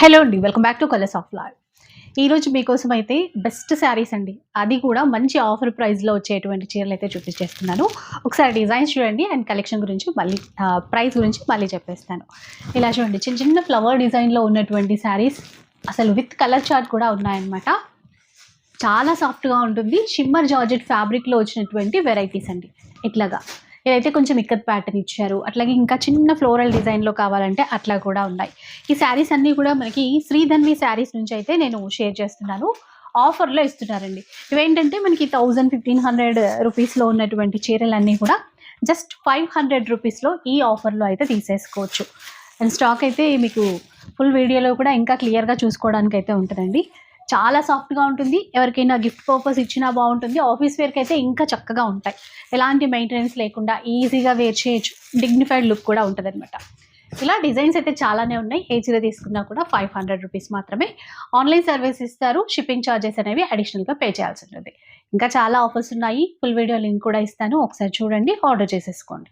Hello అండి, welcome back to colours of life. ఈరోజు మీకోసం అయితే బెస్ట్ శారీస్ అండి, అది కూడా మంచి ఆఫర్ ప్రైస్లో వచ్చేటువంటి చీరలు అయితే చూపించేస్తున్నాను. ఒకసారి డిజైన్స్ చూడండి అండ్ కలెక్షన్ గురించి మళ్ళీ ప్రైస్ గురించి మళ్ళీ చెప్పేస్తాను. ఇలా చూడండి, చిన్న చిన్న ఫ్లవర్ డిజైన్లో ఉన్నటువంటి శారీస్ అసలు విత్ కలర్ చార్ట్ కూడా ఉన్నాయన్నమాట. చాలా సాఫ్ట్గా ఉంటుంది. షిమ్మర్ జార్జెట్ ఫ్యాబ్రిక్లో వచ్చినటువంటి వెరైటీస్ అండి. ఇట్లాగా ఇదైతే కొంచెం ఇక్కత్ ప్యాటర్న్ ఇచ్చారు. అట్లాగే ఇంకా చిన్న ఫ్లోరల్ డిజైన్లో కావాలంటే అట్లా కూడా ఉన్నాయి. ఈ శారీస్ అన్నీ కూడా మనకి శ్రీధన్వి శారీస్ నుంచి అయితే నేను షేర్ చేస్తున్నాను. ఆఫర్లో ఇస్తున్నారండి. ఇవేంటంటే మనకి 1500 రూపీస్లో ఉన్నటువంటి చీరలన్నీ కూడా జస్ట్ 500 రూపీస్లో ఈ ఆఫర్లో అయితే తీసేసుకోవచ్చు. అండ్ స్టాక్ అయితే మీకు ఫుల్ వీడియోలో కూడా ఇంకా క్లియర్గా చూసుకోవడానికి అయితే ఉంటుందండి. చాలా సాఫ్ట్గా ఉంటుంది. ఎవరికైనా గిఫ్ట్ పర్పస్ ఇచ్చినా బాగుంటుంది. ఆఫీస్ వేర్కి అయితే ఇంకా చక్కగా ఉంటాయి. ఎలాంటి మెయింటెనెన్స్ లేకుండా ఈజీగా వేర్ చేయొచ్చు. డిగ్నిఫైడ్ లుక్ కూడా ఉంటుంది అనమాట. ఇలా డిజైన్స్ అయితే చాలానే ఉన్నాయి. ఏ చీర తీసుకున్నా కూడా 500 రూపీస్ మాత్రమే. ఆన్లైన్ సర్వీస్ ఇస్తారు. షిప్పింగ్ ఛార్జెస్ అనేవి అడిషనల్గా పే చేయాల్సి ఉంటుంది. ఇంకా చాలా ఆఫర్స్ ఉన్నాయి. ఫుల్ వీడియో లింక్ కూడా ఇస్తాను, ఒకసారి చూడండి, ఆర్డర్ చేసేసుకోండి.